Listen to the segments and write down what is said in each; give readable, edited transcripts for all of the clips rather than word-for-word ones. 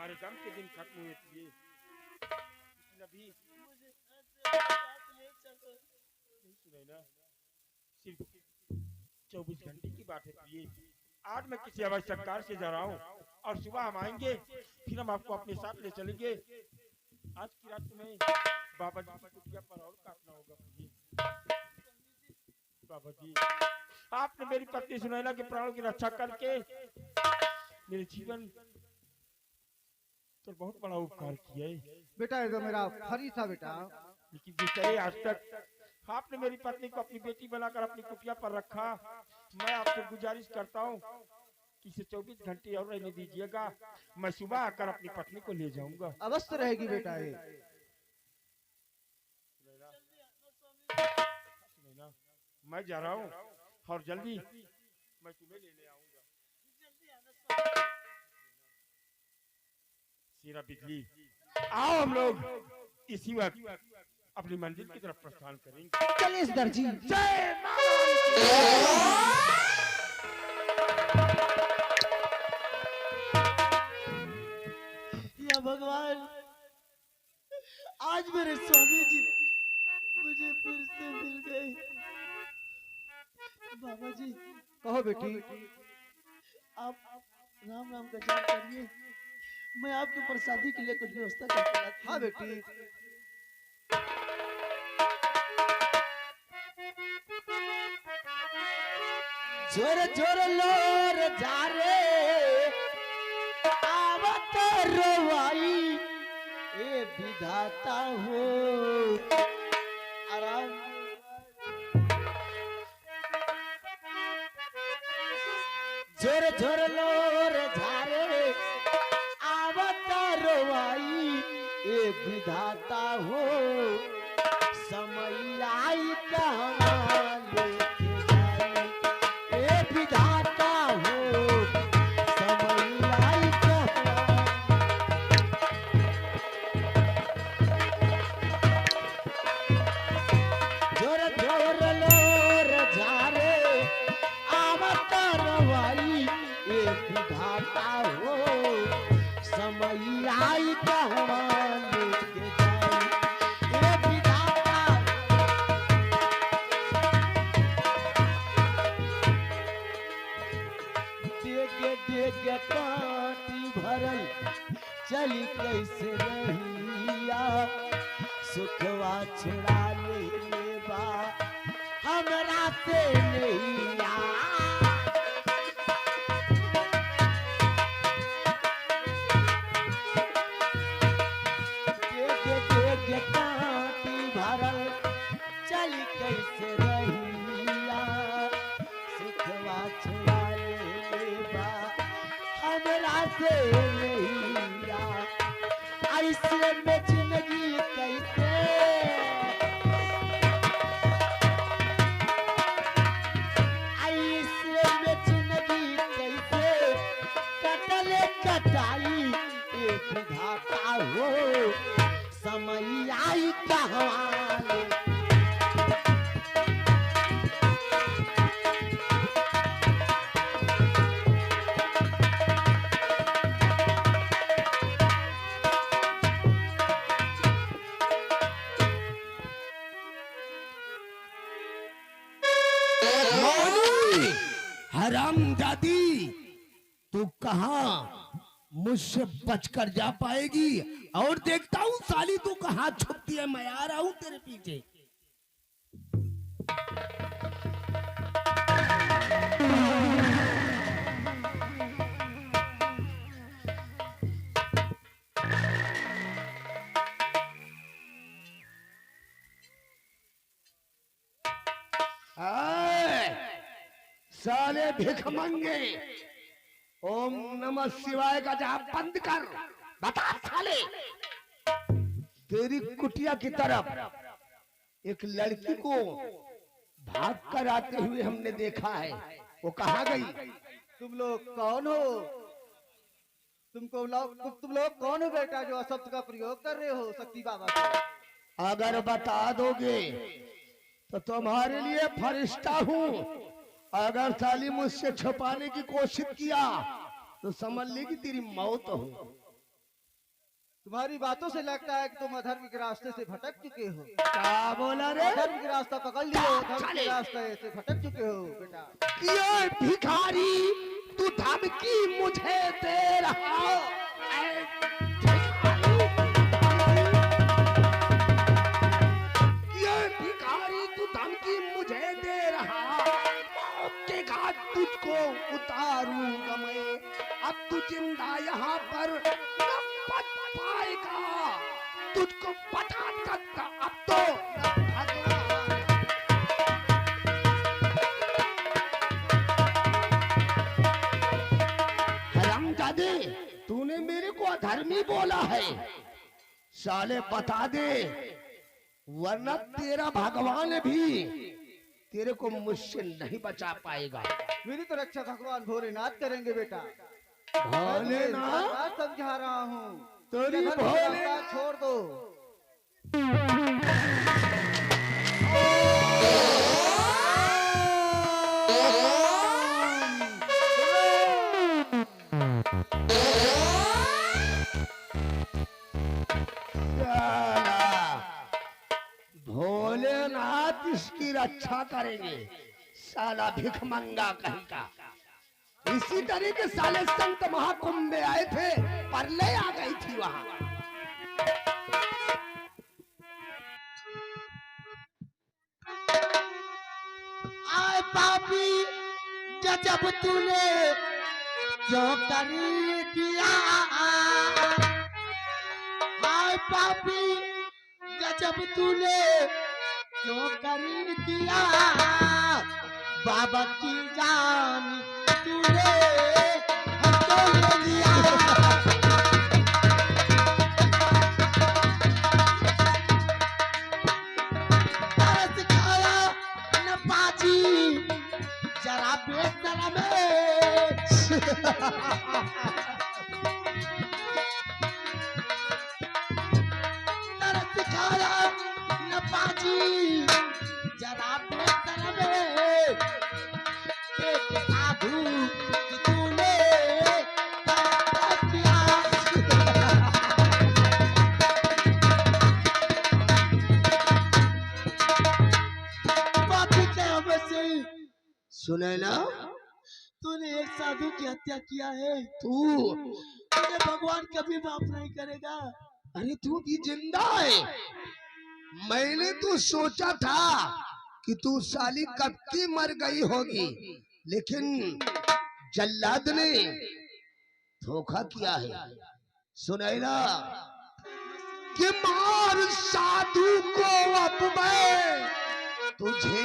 हमारे गम के दिन खत्म हुए थे, लेकिन अभी नहीं सुनाई ना, सिर्फ 24 घंटे की बात है प्रिय। आज मैं किसी आवश्यकता से जा रहा हूँ और सुबह हम आएंगे, फिर हम आपको अपने साथ ले चलेंगे। आज की रात में बाबा जी की कुटिया पर और काटना होगा प्रिय। बाबा जी, आपने मेरी पत्नी सुनैना के प्राणों की रक्षा करके मेरे जीवन तो बहुत बड़ा उपकार किया है। बेटा ये तो मेरा फर्ज था बेटा। लेकिन जिस तरह आज तक आपने मेरी पत्नी को अपनी बेटी बनाकर अपनी कुटिया पर रखा, मैं आपसे गुजारिश करता हूँ कि इसे 24 घंटे और रहने दीजिएगा। मैं सुबह आकर अपनी पत्नी को ले जाऊंगा। अवश्य रहेगी बेटा ये। सुनैना, मैं जा रहा हूँ और जल्दी मैं तुम्हें लेने आऊंगा। सीरा बिजली, आओ हम लोग इसी वक्त अपनी मंजिल की तरफ प्रस्थान करेंगे। चलिए इस दर्जी। जय मां रानी या भगवान, आज मेरे स्वामी जी मुझे फिर से मिल गए। बाबा जी, कहो बेटी। आप राम राम का जाप करिए, मैं आपके प्रसादी के लिए कुछ व्यवस्था करके लाती हूँ। हाँ बेटी। झोर झोर लोर जा रे आवत रोवाई, ए विधाता हो आराम। झोर झोर लोर जा रे आवत रोवाई, ए विधाता हो समय आई कहवा लेके जाई, ए विधाता हो समय आई कहवा। जोर जोर लोर झारे आवत रवाई, ए विधाता हो समय आई कहवा लेके जाई, ए विधाता। डेगे डेगे कांटी भरल चली कैसे रहिया, सुखवा छुड़ा ले बा हमरा से नैया। डेगे डेगे कांटी भरल चली कैसे रहिया, सुखवा छुड़ा ले बा हमरा से नैया। ऐसे में जिंदगी कैसे, ऐसे में जिंदगी कैसे कटले कटाई, एक विधाता हो समय आई कहवा। हरामजादी, तू कहाँ मुझसे बचकर जा पाएगी? और देखता हूँ साली तू कहाँ छुपती है, मैं आ रहा हूँ तेरे पीछे। साले भिखमंगे, ओम नमः शिवाय का जाप बंद कर। बता साले, तेरी कुटिया की तरफ एक लड़की को भाग कर आते हुए हमने देखा है, वो कहाँ गई? तुम लोग कौन हो? तुम लोग कौन हो बेटा जो अशब्द का प्रयोग कर रहे हो शक्ति बाबा को? अगर बता दोगे तो तुम्हारे लिए फरिश्ता हूँ। अगर साली मुझसे छुपाने की कोशिश किया तो समझ ले कि तेरी मौत हो। तुम्हारी बातों से लगता है कि तुम अधर्म के रास्ते से भटक चुके हो। क्या बोला रे? अधर्म के रास्ता पकड़ लियो, धर्म के रास्ते से भटक चुके हो बेटा। ये भिखारी तू धमकी मुझे दे रहा, ऐ भिखारी, ये भिखारी तू धमकी मुझे दे रहा, मौत के घाट तुझको उतारूंगा मैं, अब तू जिंदा यहाँ पर न बच पाएगा, तुझको बता सकता अब तो हरामजादे, तूने मेरे को अधर्मी बोला है, साले बता दे, वरना तेरा भगवान भी तेरे को मुझसे नहीं बचा पाएगा। मेरी तो रक्षा भगवान भोलेनाथ करेंगे बेटा। भोलेनाथ समझा रहा हूँ, तेरी अधर्म के भोले रास्ता छोड़ दो। भोलेनाथ इसकी रक्षा करेंगे, साला भिखमंगा कहीं का। इसी तरीके साले संत महाकुंभ में आए थे, प्रलय आ गई थी वहां। आए पापी गजब तूने जो कर दिया, आए पापी गजब तूने जो कर दिया, बाबा की जान तूने हमको ले लिया। तरस खाया न पाजी जरा बेतला में, तरस खाया न पाजी जरा बेतला में, एक साधु की तूने पैदा किया। पापी के हमें से सुने ना, तूने एक साधु की हत्या किया है, तू, तुझे भगवान कभी माफ नहीं करेगा। अरे तू भी जिंदा है। मैंने तो सोचा था कि तू साली कब की मर गई होगी, लेकिन जल्लाद ने धोखा किया है। सुनैना कि मार साधु को अब मैं तुझे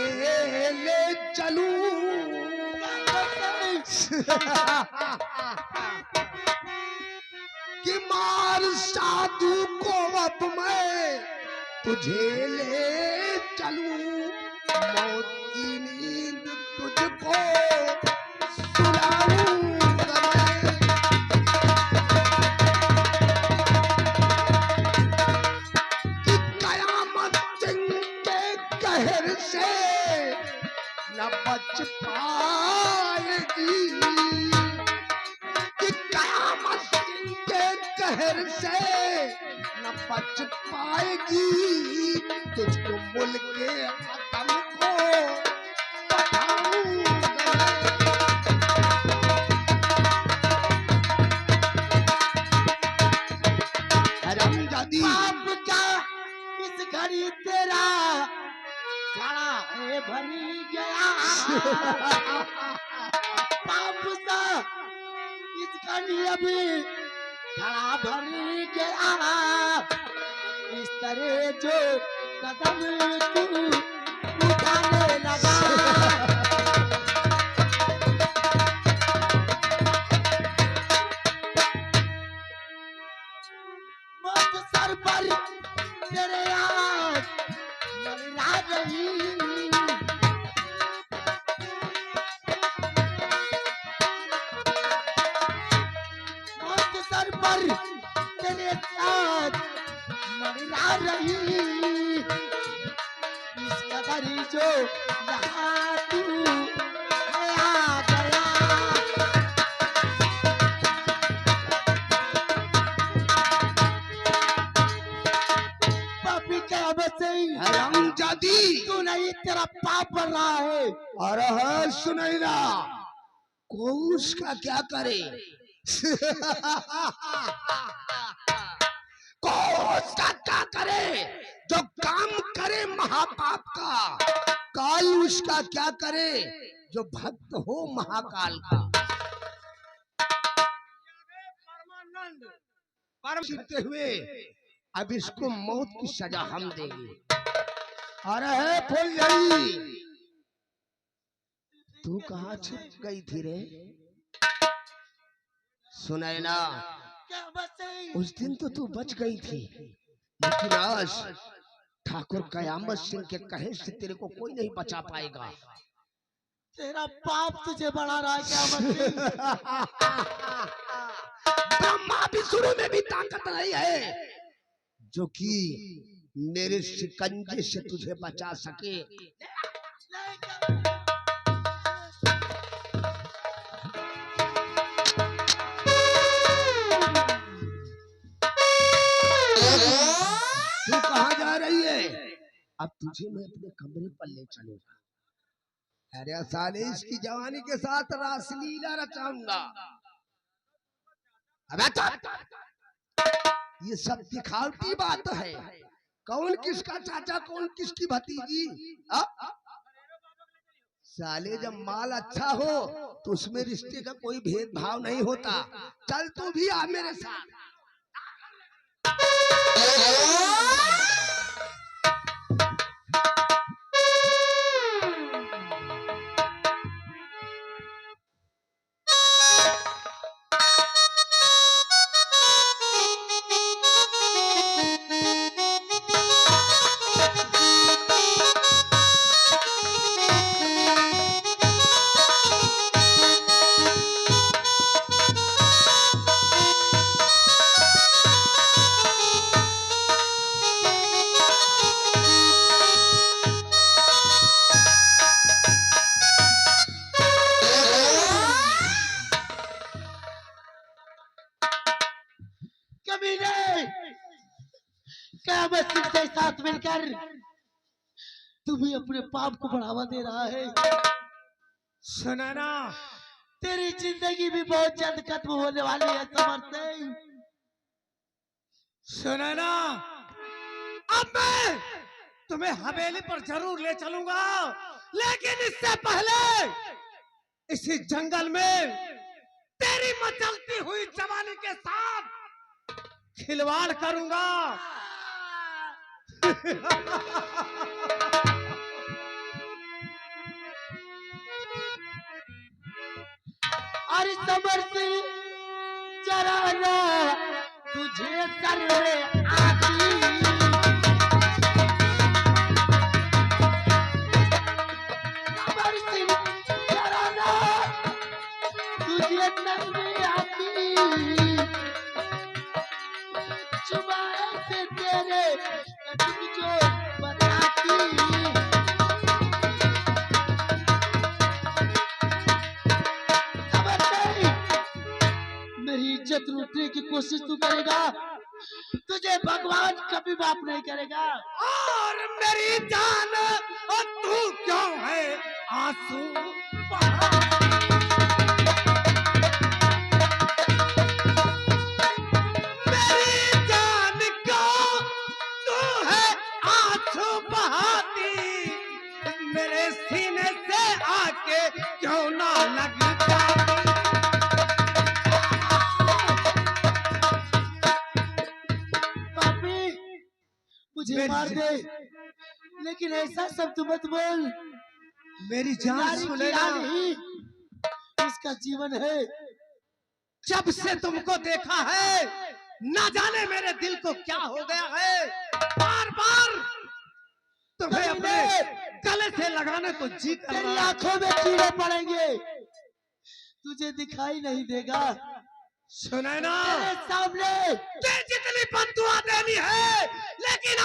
ले चलूं। कि मार साधु को अब मैं तुझे ले चलूं, मौत की नींद तुझको सुलाऊंगा मैं। कि कयामत दिन के कहर से न बच पाएगी, कि कयामत दिन के कहर से न बच पाएगी, तुझको मुल्के आदम को बताऊंगा मैं। हरामजादी, पाप का इस घड़ी तेरा घड़ा है भरी गया, पाप सा इस घड़ी अभी घड़ा भरी गया, इस तरह जो कदम तू उठाने लगा। मौत सर पर तेरे आज मंडरा रही, मौत सर पर तेरे आज मंडरा रही, इस कदर जो यहाँ तू आ गया। हरामजादी तू नहीं, तेरा पाप बढ़ रहा है। अरे है सुनैना, को उसका क्या करे को उसका क्या करे जो काम करे महापाप का, काल उसका क्या करे जो भक्त हो महाकाल का। परम सीखते हुए अब इसको मौत की सजा हम देंगे। अरे है फुलझड़ी, तू कहाँ छिप गई थी रे सुनैना? क्या बचे? उस दिन तो तू बच गई थी, लेकिन आज ठाकुर कयामत सिंह के कहे से तेरे को कोई नहीं बचा पाएगा। तेरा पाप तुझे बढ़ा रहा है, क्या बचे? ब्रह्मा विष्णु में भी ताकत नहीं है जो कि मेरे शिकंजे से तुझे बचा सके। तू कहाँ जा रही है? अब तुझे मैं अपने कमरे पर ले चलूंगा। अरे साले इसकी जवानी के साथ रासलीला रचाऊंगा। अबे ये सब दिखावटी बात है। कौन किसका चाचा, कौन किसकी भतीजी? साले जब माल अच्छा हो तो उसमें रिश्ते का कोई भेदभाव नहीं होता। चल तू भी आ मेरे साथ। साथ मिलकर तू भी अपने पाप को बढ़ावा दे रहा है। सुनैना, तेरी जिंदगी भी बहुत जल्द खत्म होने वाली है समर सिंह। सुनैना, अब मैं तुम्हें हवेली पर जरूर ले चलूंगा, लेकिन इससे पहले इसी जंगल में तेरी मचलती हुई जवानी के साथ खिलवाड़ करूंगा। अरे समर सिंह, जरा ना तुझे सर में आती। समर सिंह, जरा ना तुझे सर में आती। चुबाए से तेरे कटुक जो बताती। मेरी इज्जत लूटने की कोशिश तू करेगा, तुझे भगवान कभी माफ नहीं करेगा। और मेरी जान, और तू क्यों है आंसू बहा? मेरी जान क्यों तू है आंसू बहाती? मेरे सीने से आके क्यों ना लग जाती? मुझे मार दे, लेकिन ऐसा शब्द मत बोल। मेरी जान नारी की सुनैना, नहीं, उसका जीवन है। जब से तुमको देखा है, न जाने मेरे दिल को क्या हो गया है। बार बार तुम्हें अपने गले से लगाने को जी कर तेरी रहा है। आंखों में कीड़े पड़ेंगे, तुझे दिखाई नहीं देगा। सुनैना, तेरे सामने ये जितनी बद्दुआ देनी है, लेकिन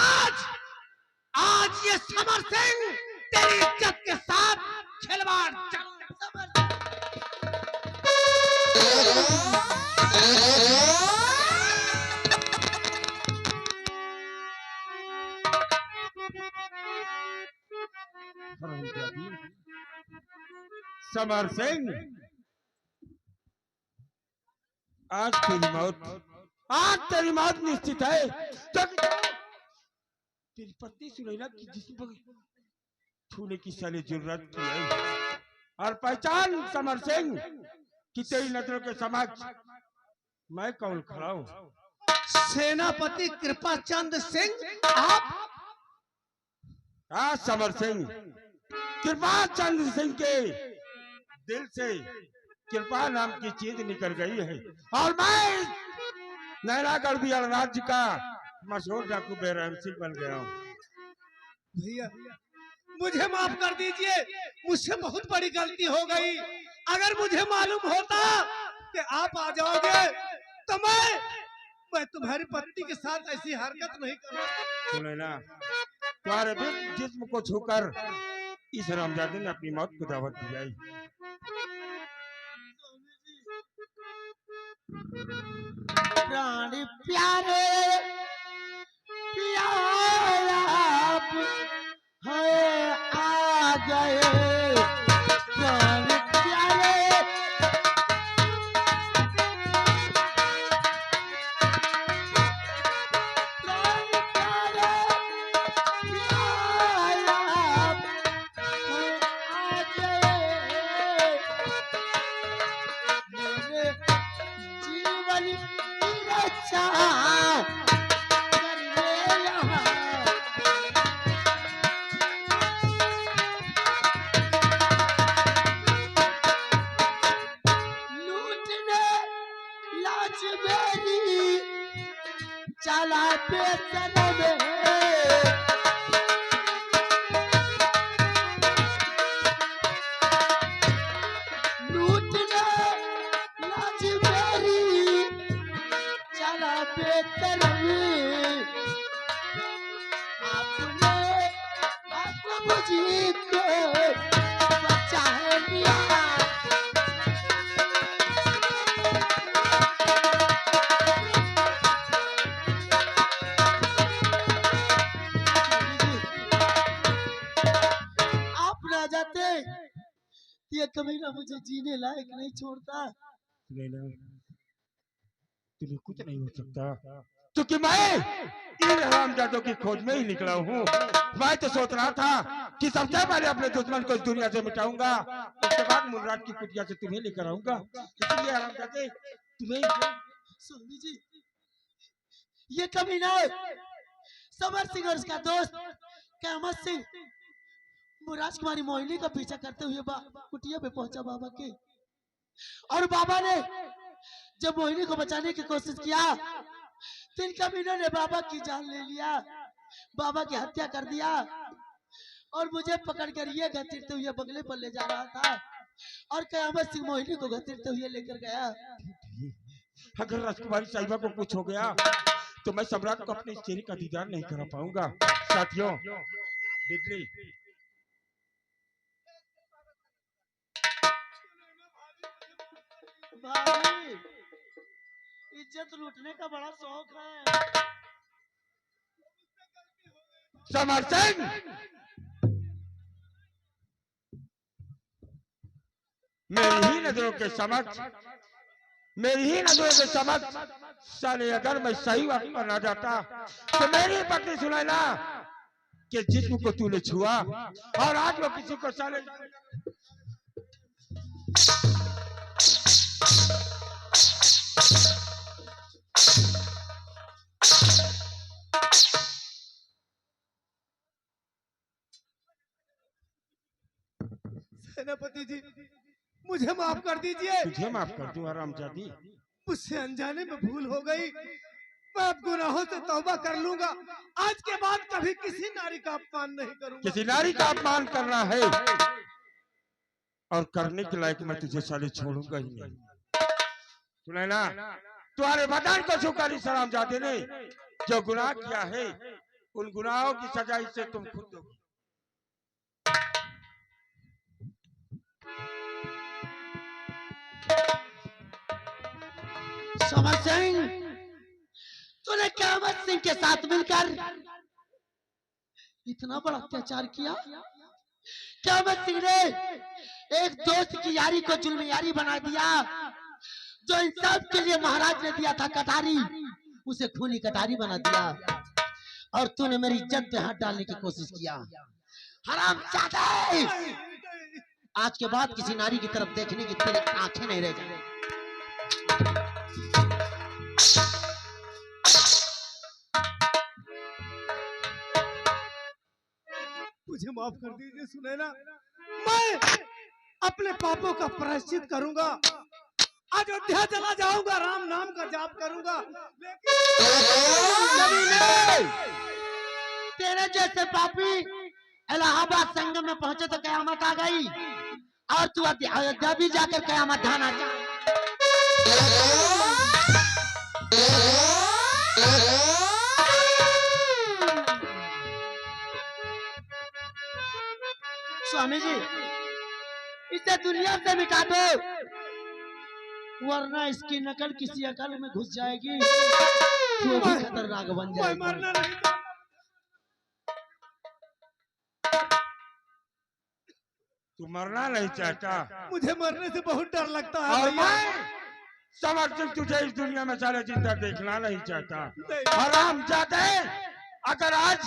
आज ये समर सिंह तेरी इज्जत के साथ खिलवाड़ चल। समर सिंह, आज तेरी मौत निश्चित है। तो तेरी पत्नी सुनैना की जिस्म पर छूने की साली जरूरत की है, और पहचान समर सिंह कि तेरी नजरों के समक्ष मैं कौन खड़ा हूँ। सेनापति कृपाचंद सिंह आप? हाँ समर सिंह, कृपाचंद सिंह के दिल से कृपा नाम की चीज निकल गई है, और मैं नैनागढ़ बिहार राज्य का मशहूर डाकू बेरहम सिंह बन गया हूँ। भैया मुझे माफ कर दीजिए, मुझसे बहुत बड़ी गलती हो गई। अगर मुझे मालूम होता कि आप आ जाओगे तो मैं तुम्हारी पत्नी के साथ ऐसी हरकत नहीं करूंगा। सुनैना, तुम्हारे भी जिस्म को छूकर इस रामजादे ने अपनी मौत को दावत दी है। प्राण प्यारे प्यारा आप है आ गए, प्राण प्यारे प्राण प्यारे प्यारा आप है आ गए, मेरे जीवन की रक्षा करने यहाँ लूटने लाज मेरी चला बेचन में, लूटने लाज मेरी चला बेचन में, आपने मुझे को बचा लिया। आप ना जाते ये कमीना मुझे जीने लायक नहीं छोड़ता। सुनैना, तुम्हें कुछ नहीं हो सकता, क्योंकि मैं इन हरामजादों की खोज में ही निकला हूँ। मैं तो सोच रहा था कि सबसे पहले अपने दुश्मन को इस दुनिया से मिटाऊंगा, उसके बाद मुनराज की कुटिया से तुम्हें लेकर आऊंगा। इसलिए हरामजादे तुम्हें स्वामी जी, ये कमीना समर सिंह और उसका दोस्त कहमत सिंह मुराज कुमारी मोहिनी का पीछा करते हुए कुटिया पे पहुंचा बाबा के, और बाबा ने जब मोहिनी को बचाने की कोशिश किया तो इन कमीनों ने बाबा की जान ले लिया, बाबा की हत्या कर दिया, और मुझे पकड़कर ये घसीटते हुए बंगले पर ले जा रहा था, और कयामत सिंह मोहिनी को घसीटते हुए लेकर गया। अगर राजकुमारी साहिबा को कुछ हो गया तो मैं सम्राट को अपने चेहरे का दीदार नहीं करा पाऊंगा। साथियों, बिजली भाई, इज्जत लूटने का बड़ा शौक है। समर सिंह, मेरी ही नजरों के समक्ष साले अगर मैं सही वक्त पर ना जाता तो मेरी पत्नी सुनैना के जिस्म को तूने छुआ, और आज वो किसी को साले सेनापति जी मुझे माफ कर दीजिए। तुझे माफ कर दूं हरामजादी। मुझसे अनजाने में भूल हो गई, मैं अब गुनाहों से तौबा कर लूंगा। आज के बाद कभी किसी नारी का अपमान नहीं करूंगा। किसी नारी का अपमान करना है और करने के लायक मैं तुझे साले छोड़ूंगा ही नहीं। सुनैना, तुम्हारे बदन को छूकर इस हरामजादे ने जो गुनाह किया है उन गुनाहों की सजा इससे तुम खुद दोगे। समर सिंह, तूने कहमत सिंह के साथ मिलकर इतना बड़ा अत्याचार किया, क्या अहमद सिंह ने एक दोस्त की यारी को जुल्म यारी बना दिया? जो इंसाफ के लिए महाराज ने दिया था कटारी, उसे खूनी कटारी बना दिया। और तूने मेरी इज्जत पे हाथ डालने की कोशिश किया। हरामजादा! आज के बाद किसी नारी की तरफ देखने की तेरी आंखें नहीं रह जाएंगी। मुझे माफ कर दीजिए सुनैना, मैं अपने पापों का प्रायश्चित करूंगा, अयोध्या चला जाऊंगा, राम नाम का जाप करूंगा, तेरे जैसे पापी इलाहाबाद संगम में पहुंचे तो कयामत आ गई, और तू अयोध्या भी जाकर कयामत ढाना चाह। स्वामी जी, इसे दुनिया से मिटा दो, वरना इसकी नकल किसी अकल में घुस जाएगी, वो भी खतरनाक बन जाएगी। मरना नहीं। तू मरना नहीं चाहता? मुझे मरने से बहुत डर लगता है और भैया। मैं समर सिंह तुझे इस दुनिया में सारे जिंदा देखना नहीं चाहता। हरामजादे, अगर आज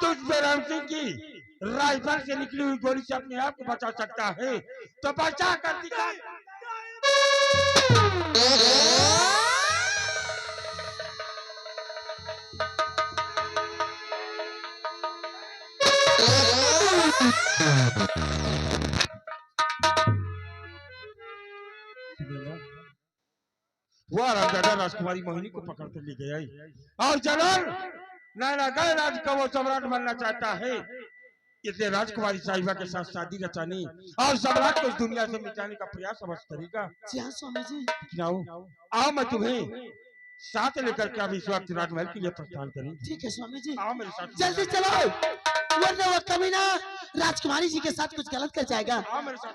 तुझ बेरहम सिंह की राइफल से निकली हुई गोली से अपने आप को बचा सकता है तो बचा कर दिखा। वो रामजादा राजकुमारी मोहिनी को पकड़ कर ले गया और जनरल नैनागढ़ राज्य का वो सम्राट बनना चाहता है, इसलिए राजकुमारी साहिबा के साथ शादी रचाने और सम्राट को इस दुनिया से मिटाने का प्रयास अवश्य करेगा। जी हाँ स्वामी जी। आओ मैं तुम्हें साथ लेकर के अभी इस वक्त राजमहल के लिए प्रस्थान करेंगे। ठीक है स्वामी जी, आओ मेरे साथ। जल्दी चलो, वरना वो कमीना राजकुमारी जी के साथ कुछ गलत कर जाएगा। आओ मेरे साथ।